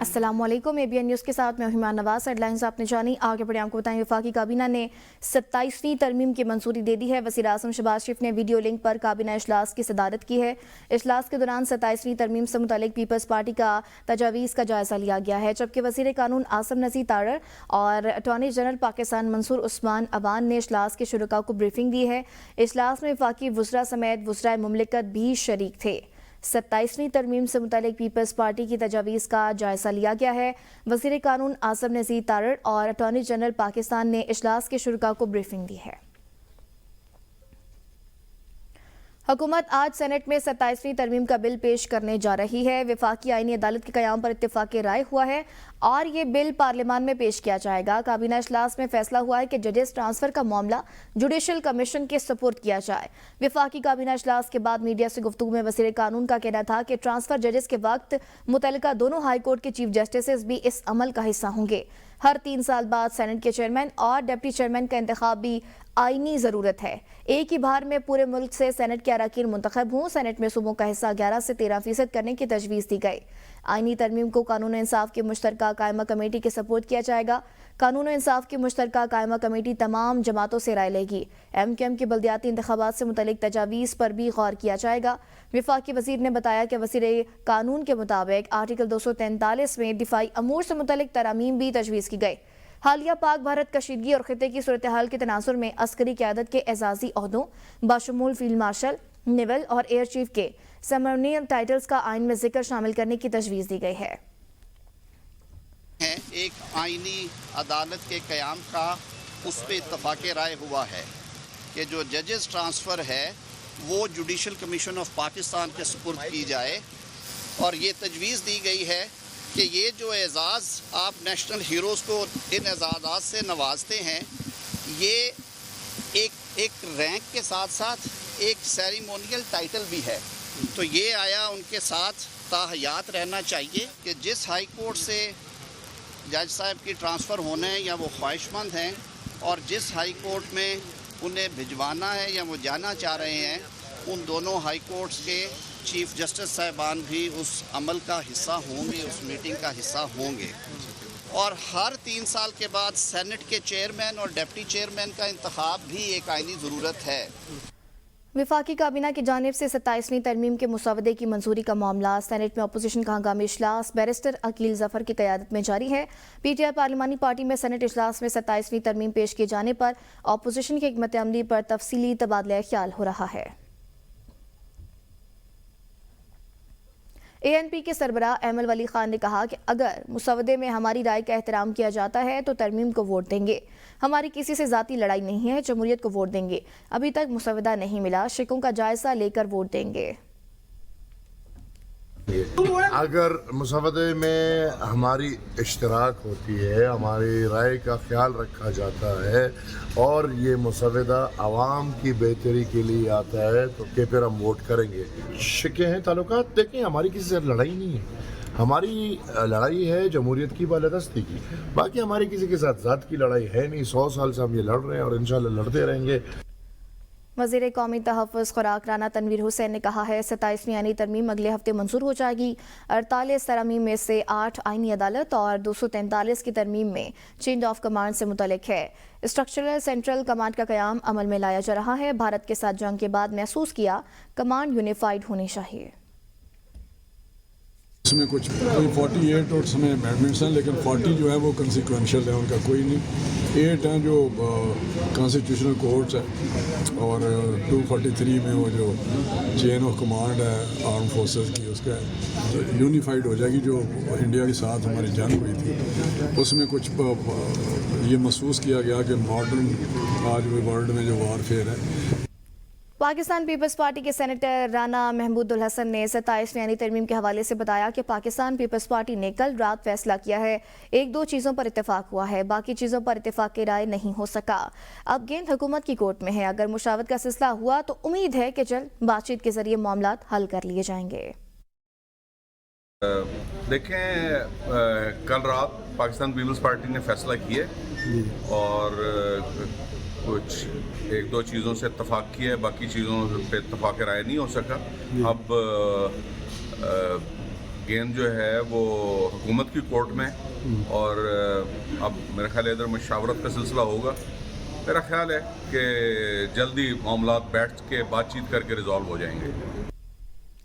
السلام علیکم ABN news کے ساتھ میں ہیمان نواز. ہیڈ لائنز آپ نے جانی, آگے بڑھے آپ کو بتائیں. وفاقی کابینہ نے 27ویں ترمیم کی منظوری دے دی ہے. وزیر اعظم شہباز شریف نے ویڈیو لنک پر کابینہ اجلاس کی صدارت کی ہے. اجلاس کے دوران 27ویں ترمیم سے متعلق پیپلز پارٹی کا تجاویز کا جائزہ لیا گیا ہے, جبکہ وزیر قانون عاصم نذیر تارڑ اور اٹارنی جنرل پاکستان منصور عثمان عوان نے اجلاس کے شرکاء کو بریفنگ دی ہے. اجلاس میں وفاقی وزراء سمیت وزرائے مملکت بھی شریک تھے. 27ویں ترمیم سے متعلق پیپلز پارٹی کی تجاویز کا جائزہ لیا گیا ہے. وزیر قانون عاصم نذیر تارڑ اور اٹارنی جنرل پاکستان نے اجلاس کے شرکاء کو بریفنگ دی ہے. حکومت آج سینٹ میں 27ویں ترمیم کا بل پیش کرنے جا رہی ہے. وفاقی آئینی عدالت کے قیام پر اتفاق رائے ہوا ہے اور یہ بل پارلیمان میں پیش کیا جائے گا. کابینہ اجلاس میں فیصلہ ہوا ہے کہ ججز ٹرانسفر کا معاملہ جوڈیشل کمیشن کے سپرد کیا جائے. وفاقی کابینہ اجلاس کے بعد میڈیا سے گفتگو میں وزیر قانون کا کہنا تھا کہ ٹرانسفر ججز کے وقت متعلقہ دونوں ہائی کورٹ کے چیف جسٹسز بھی اس عمل کا حصہ ہوں گے. ہر 3 سال بعد سینٹ کے چیئرمین اور ڈپٹی چیئرمین کا انتخاب بھی آئینی ضرورت ہے. ایک ہی بار میں پورے ملک سے سینٹ کے اراکین منتخب ہوں. سینٹ میں صوبوں کا حصہ 11 سے 13% کرنے کی تجویز دی گئی. آئینی ترمیم کو قانون و انصاف کی مشترکہ قائمہ کمیٹی کے سپورٹ کیا جائے گا. قانون و انصاف کی مشترکہ قائمہ کمیٹی تمام جماعتوں سے رائے لے گی. MQM کے بلدیاتی انتخابات سے متعلق تجاویز پر بھی غور کیا جائے گا. وفاقی وزیر نے بتایا کہ وزیر قانون کے مطابق آرٹیکل 243 میں دفاعی امور سے متعلق ترامیم بھی تجویز کی گئی. حالیہ پاک بھارت کشیدگی اور خطے کی صورتحال کے تناظر میں عسکری قیادت کے اعزازی عہدوں بشمول فیلڈ مارشل, نیول اور ایئر چیف کے سیمونیل ٹائٹلز کا آئین میں ذکر شامل کرنے کی تجویز دی گئی ہے. ایک آئینی عدالت کے قیام کا اس پہ اتفاق رائے ہوا ہے کہ جو ججز ٹرانسفر ہے وہ جوڈیشل کمیشن آف پاکستان کے سپرد کی جائے, اور یہ تجویز دی گئی ہے کہ یہ جو اعزاز آپ نیشنل ہیروز کو ان اعزازات سے نوازتے ہیں, یہ ایک رینک کے ساتھ ساتھ ایک سیریمونیل ٹائٹل بھی ہے. تو یہ آیا ان کے ساتھ تاحیات رہنا چاہیے کہ جس ہائی کورٹ سے جج صاحب کی ٹرانسفر ہونا ہے یا وہ خواہش مند ہیں, اور جس ہائی کورٹ میں انہیں بھجوانا ہے یا وہ جانا چاہ رہے ہیں, ان دونوں ہائی کورٹس کے چیف جسٹس صاحبان بھی اس عمل کا حصہ ہوں گے, اس میٹنگ کا حصہ ہوں گے. اور ہر 3 سال کے بعد سینٹ کے چیئرمین اور ڈپٹی چیئرمین کا انتخاب بھی ایک آئینی ضرورت ہے. وفاقی کابینہ کی جانب سے 27ویں ترمیم کے مسودے کی منظوری کا معاملہ سینٹ میں اپوزیشن کا ہنگامی اجلاس بیرسٹر عقیل ظفر کی قیادت میں جاری ہے. PTI پارلیمانی پارٹی میں سینٹ اجلاس میں 27ویں ترمیم پیش کیے جانے پر اپوزیشن کی حکمت عملی پر تفصیلی تبادلہ خیال ہو رہا ہے. ANP کے سربراہ ایمل ولی خان نے کہا کہ اگر مسودے میں ہماری رائے کا احترام کیا جاتا ہے تو ترمیم کو ووٹ دیں گے. ہماری کسی سے ذاتی لڑائی نہیں ہے, جمہوریت کو ووٹ دیں گے. ابھی تک مسودہ نہیں ملا, شکوں کا جائزہ لے کر ووٹ دیں گے. اگر مسودے میں ہماری اشتراک ہوتی ہے, ہماری رائے کا خیال رکھا جاتا ہے اور یہ مسودہ عوام کی بہتری کے لیے آتا ہے تو پھر ہم ووٹ کریں گے. شکیں ہیں, تعلقات دیکھیں, ہماری کسی سے لڑائی نہیں ہے. ہماری لڑائی ہے جمہوریت کی بالادستی کی. باقی ہماری کسی کے ساتھ ذات کی لڑائی ہے نہیں. 100 سال سے ہم یہ لڑ رہے ہیں اور انشاءاللہ لڑتے رہیں گے. وزیر قومی تحفظ خوراک رانا تنویر حسین نے کہا ہے 27ویں آئینی ترمیم اگلے ہفتے منظور ہو جائے گی. 48 ترامیم میں سے 8 آئینی عدالت اور 243 کی ترمیم میں چینج آف کمانڈ سے متعلق ہے. اسٹرکچرل سینٹرل کمانڈ کا قیام عمل میں لایا جا رہا ہے. بھارت کے ساتھ جنگ کے بعد محسوس کیا کمانڈ یونیفائیڈ ہونی چاہیے. اس میں کچھ 48 اور اس میں امینڈمنٹس ہیں, لیکن 40 جو ہے وہ کنسیکوینشل ہے, ان کا کوئی نہیں. 8 ہیں جو کانسٹیٹیوشنل کورٹس ہیں, اور 243 میں وہ جو چین آف کمانڈ ہے آرم فورسز کی, اس کا یونیفائڈ ہو جائے گی. جو انڈیا کے ساتھ ہماری جنگ ہوئی تھی اس میں کچھ یہ محسوس کیا گیا کہ ماڈرن آج وہ ورلڈ میں جو وار فیئر ہے. پاکستان پیپلز پارٹی کے سینیٹر رانا محمود الحسن نے 27ویں آئینی ترمیم کے حوالے سے بتایا کہ پاکستان پیپلز پارٹی نے کل رات فیصلہ کیا ہے. 1-2 چیزوں پر اتفاق ہوا ہے, باقی چیزوں پر اتفاق کی رائے نہیں ہو سکا. اب گیند حکومت کی کورٹ میں ہے. اگر مشاورت کا سلسلہ ہوا تو امید ہے کہ جلد بات چیت کے ذریعے معاملات حل کر لیے جائیں گے. دیکھیں, کل رات پاکستان پیپلز پارٹی نے فیصلہ کیا اور کچھ 1-2 چیزوں سے اتفاق کیا ہے, باقی چیزوں پہ اتفاق رائے نہیں ہو سکا. اب गेंद जो है वो हुकूमत की कोर्ट में, और अब मेरा ख्याल है इधर मशावरत का सिलसिला होगा। मेरा ख्याल है कि जल्दी मामलात बैठ के बातचीत करके रिजॉल्व हो जाएंगे।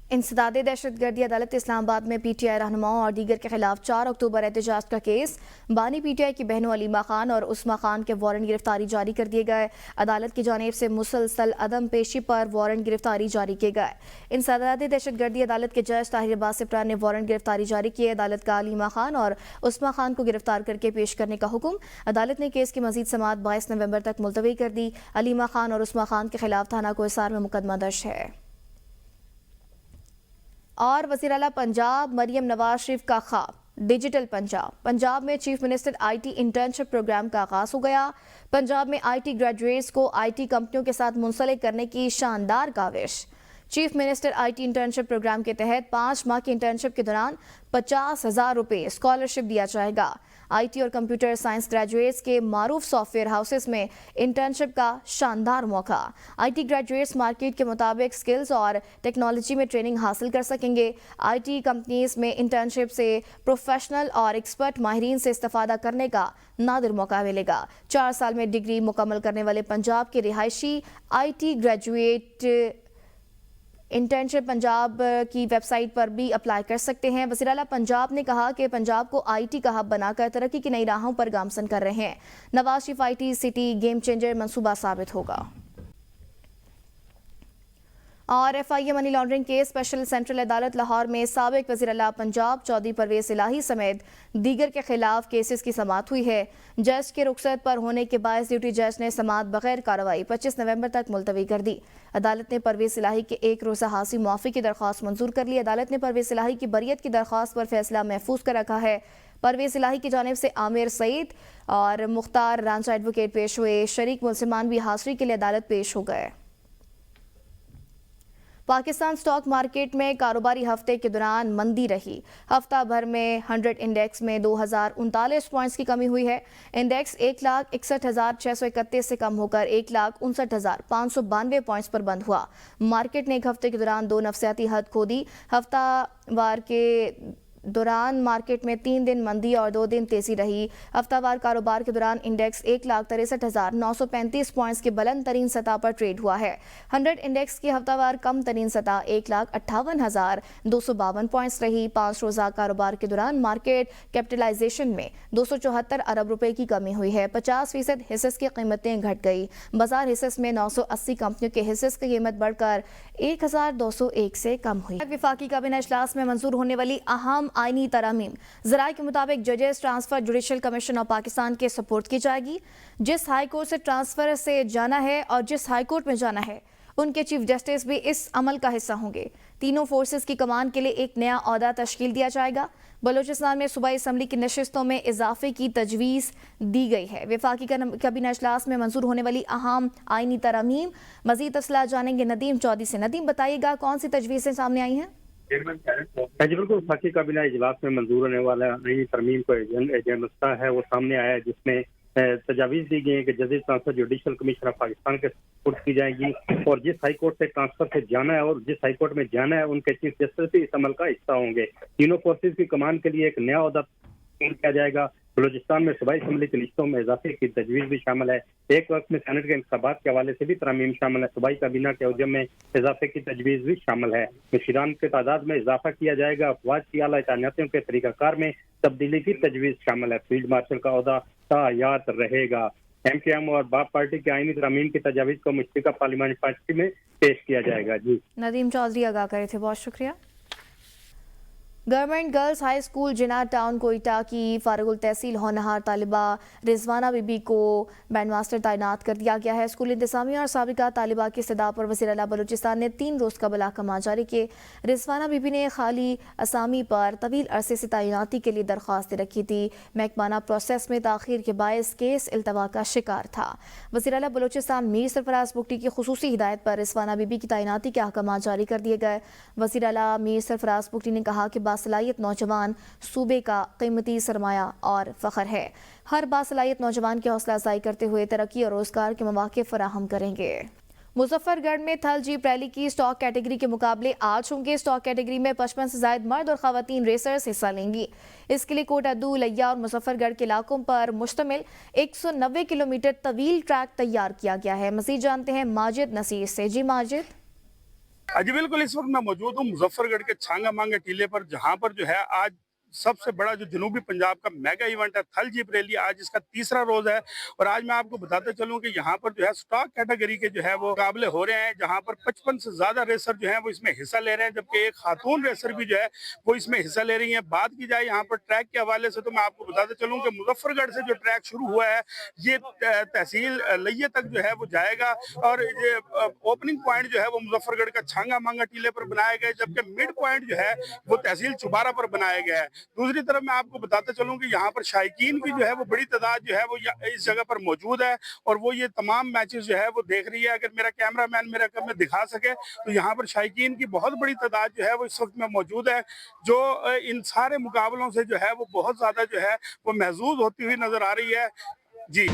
इंसदाद दहशतगर्दी अदालत इस्लामाबाद में पीटीआई रहनुमाओं और दीगर के खिलाफ 4 अक्टूबर एहतजाज का केस। बानी पीटीआई की बहनों अलीमा खान और उस्मा खान के वारंट गिरफ्तारी जारी कर दिए गए। अदालत की जानिब से मुसलसल अदम पेशी पर वारंट गिरफ्तारी जारी किए गए। इंसदाद दहशतगर्दी अदालत के जज ताहिर अब्बास सिप्रा ने वारंट गिरफ्तारी जारी किए। अदालत का अलीमा खान और उस्मा खान को गिरफ्तार करके पेश करने का हुक्म। अदालत ने केस की मजीद समाअत 22 नवंबर तक मुलतवी कर दी। अलीमा खान और उस्मा खान के खिलाफ थाना कोहिसार में मुकदमा दर्ज है। और वज़ीर आला पंजाब मरियम नवाज शरीफ का ख्वाब डिजिटल पंजाब। पंजाब में chief minister IT internship program का आगाज हो गया। पंजाब में आईटी ग्रेजुएट्स को आईटी कंपनियों के साथ मुंसलिक करने की शानदार काविश। Chief minister IT internship programme के तहत 5 माह की इंटर्नशिप के दौरान 50,000 रुपये स्कॉलरशिप दिया जाएगा। आईटी और कंप्यूटर साइंस ग्रेजुएट्स के मारूफ सॉफ्टवेयर हाउसेस में इंटर्नशिप का शानदार मौका। आईटी ग्रेजुएट्स मार्केट के मुताबिक स्किल्स और टेक्नोलॉजी में ट्रेनिंग हासिल कर सकेंगे। आईटी कंपनीज में इंटर्नशिप से प्रोफेशनल और एक्सपर्ट माहिरीन से इस्तेफादा करने का नादिर मौका मिलेगा। 4 साल में डिग्री मुकम्मल करने वाले पंजाब के रिहायशी आईटी ग्रेजुएट इंटर्नशिप पंजाब की वेबसाइट पर भी अप्लाई कर सकते हैं। वज़ीर आला पंजाब ने कहा कि पंजाब को आईटी का हब बनाकर तरक्की की नई राहों पर गामजन कर रहे हैं। Nawaz Sharif IT city game changer मंसूबा साबित होगा। और FIA money laundering case special central अदालत लाहौर में साबिक वज़ीर आला पंजाब चौधरी परवेज़ इलाही समेत दीगर के खिलाफ केसेस की समाअत हुई है। जज के रुखसत पर होने के बायस ड्यूटी जज ने समाअत बगैर कार्रवाई 25 नवंबर तक मुलतवी कर दी। अदालत ने परवेज़ इलाही के 1 रोज़ा हासी मुआफ़ी की दरख्वास्त मंजूर कर ली। अदालत ने परवेज़ इलाही की बरियत की दरख्वास्त पर फैसला महफूज कर रखा है। परवेज़ इलाही की जानिब से आमिर सईद और मुख्तार रांझा एडवोकेट पेश हुए। शरीक मुलजिमान भी हाजिरी के लिए अदालत पेश हो गए। पाकिस्तान स्टॉक मार्केट में कारोबारी हफ्ते के दौरान मंदी रही। हफ्ता भर में 100 इंडेक्स में 2039 पॉइंट्स की कमी हुई है। इंडेक्स 1,61,631 से कम होकर 1,59,592 पॉइंट्स पर बंद हुआ। मार्केट ने एक हफ्ते के दौरान 2 नफसियाती हद खो दी। हफ्तावार के दौरान मार्केट में 3 दिन मंदी और 2 दिन तेजी रही। हफ्तावार कारोबार के दौरान इंडेक्स 1,63,935 पॉइंट्स की बुलंद तरीन सतह पर ट्रेड हुआ है। 100 इंडेक्स की हफ्तावार कम तरीन सतह 1,58,252 पॉइंट्स रही। 5 रोज़ा कारोबार के दौरान मार्केट कैपिटलाइजेशन में 274 अरब रुपए की कमी हुई है। 50% हिस्सेस की कीमतें घट गई। बाजार हिस्सेस में 980 कंपनियों के हिस्सेस की कीमत बढ़कर 1,201 से कम हुई। वफाकी काबीना इजलास में मंजूर होने वाली अहम आईनी तरमीम ज़राए के मुताबिक जजेस transfer judicial commission of Pakistan के सपोर्ट की जाएगी। जिस हाई कोर्ट से ट्रांसफर से जाना है और जिस हाई कोर्ट में जाना है उनके चीफ जस्टिस भी इस अमल का हिस्सा होंगे। तीनों फोर्सेस की कमान के लिए एक नया ओहदा तश्कील दिया जाएगा। बलूचिस्तान में सूबाई असम्बली की नशिस्तों में इजाफे की तजवीज़ दी गई है। वफाकी काबीना इजलास में मंजूर होने वाली अहम आईनी तरमीम मज़ीद तफसीलात जानेंगे नदीम चौधरी से। नदीम, बताइएगा कौन सी तजवीज़ें सामने आई हैं? जी बिल्कुल, वफाकी काबीना इजलास में मंजूर होने वाला आईनी तरमीम को एजेंडा है वो सामने आया है, जिसमें तजावीज़ दी गई है कि जजेस transfer judicial commission of Pakistan के सपोर्ट की जाएगी और जिस हाई कोर्ट से ट्रांसफर से जाना है और जिस हाई कोर्ट में जाना है उनके चीफ जस्टिस भी इस अमल का हिस्सा होंगे। तीनों फोर्सेज की कमान के लिए एक नया ओहदा किया जाएगा। बलूचिस्तान में सूबाई असम्बली की लिस्टों में इजाफे की तजवीज़ भी शामिल है। एक वक्त में सेनेट के इंतखाबात के हवाले से भी तरमीम शामिल है। सूबाई काबीना के उद्यम में इजाफे की तजवीज़ भी शामिल है। मुशीरान की तादाद में इजाफा किया जाएगा। अफवाज की आला तैनातियों के तरीक़ाकार में तब्दीली की तजवीज़ शामिल है। फील्ड मार्शल का ओहदा तायात रहेगा। MKM और बाप पार्टी के आईनी तरमीम की तजावीज़ को मुश्तरका पार्लिमानी पार्टी में पेश किया जाएगा। जी नदीम चौधरी आगाह करे थे, बहुत शुक्रिया। गवर्नमेंट गर्ल्स हाई स्कूल जिना टाउन कोयटा की फारुल तहसील होनहार तालिबा रिजवाना बीबी को बैंड मास्टर तैनात कर दिया गया है। स्कूल इंतजामिया और साबिका तालिबा की सदा पर वज़ीर आला बलूचिस्तान ने 3 रोज़ का बलाकमा जारी किए। रिजवाना बीबी ने खाली असामी पर तवील अरसे से तैनाती के लिए दरख्वास्त रखी थी। महकमाना प्रोसेस में ताख़ीर के बायस केस इल्तवा का शिकार था। वज़ीर आला बलूचिस्तान मीर सरफराज बुगटी की खुसूसी हिदायत पर रिजवाना बीबी की तैनाती के अहकाम जारी कर दिए गए। वज़ीर आला मीर सरफराज बुगटी ने कहा कि बासलाहियत नौजवान सूबे का कीमती सरमाया और फ़ख्र है। हर बासलाहियत नौजवान की हौसला अफजाई करते हुए तरक्की और रोज़गार के मौके फराहम करेंगे। मुजफ्फरगढ़ में थल जीप रैली की स्टॉक कैटेगरी के मुकाबले आज होंगे। स्टॉक कैटेगरी में 55 से ज्यादा मर्द और खवातीन रेसर्स हिस्सा लेंगी। इसके लिए कोटादू, लैया और मुजफ्फरगढ़ के इलाकों पर मुश्तमिल 190 किलोमीटर तवील ट्रैक तैयार किया गया है। मजीद जानते हैं माजिद नसीर से। जी माजिद। जी बिल्कुल, इस वक्त मैं मौजूद हूँ मुजफ्फरगढ़ के छांगा मांगा टीले पर, जहां पर जो है आज सबसे बड़ा जो जनूबी पंजाब का मेगा इवेंट है थल जीप रैली, आज इसका तीसरा रोज है। और आज मैं आपको बताते चलूं कि यहाँ पर जो है स्टॉक कैटेगरी के जो है वो मुकाबले हो रहे हैं, जहाँ पर 55 से ज्यादा रेसर जो है वो इसमें हिस्सा ले रहे हैं, जबकि एक खातून रेसर भी जो है वो इसमें हिस्सा ले रही है। बात की जाए यहाँ पर ट्रैक के हवाले से तो मैं आपको बताते चलूँ कि मुजफ्फरगढ़ से जो ट्रैक शुरू हुआ है ये तहसील लैया तक जो है वो जाएगा, और ये ओपनिंग पॉइंट जो है वो मुजफ्फरगढ़ का छांगा मांगा टीले पर बनाया गया है, जबकि मिड पॉइंट जो है वो तहसील चुबारा पर बनाया गया है। दूसरी तरफ मैं आपको बताते चलूं कि यहाँ पर शायकीन की जो है वो बड़ी तादाद जो है वो इस जगह पर मौजूद है, और वो ये तमाम मैचेस जो है वो देख रही है। अगर मेरा कैमरामैन मेरा कम में दिखा सके तो यहाँ पर शायकीन की बहुत बड़ी तादाद जो है वो इस वक्त में मौजूद है, जो इन सारे मुकाबलों से जो है वो बहुत ज्यादा जो है वो महसूस होती हुई नजर आ रही है। जी।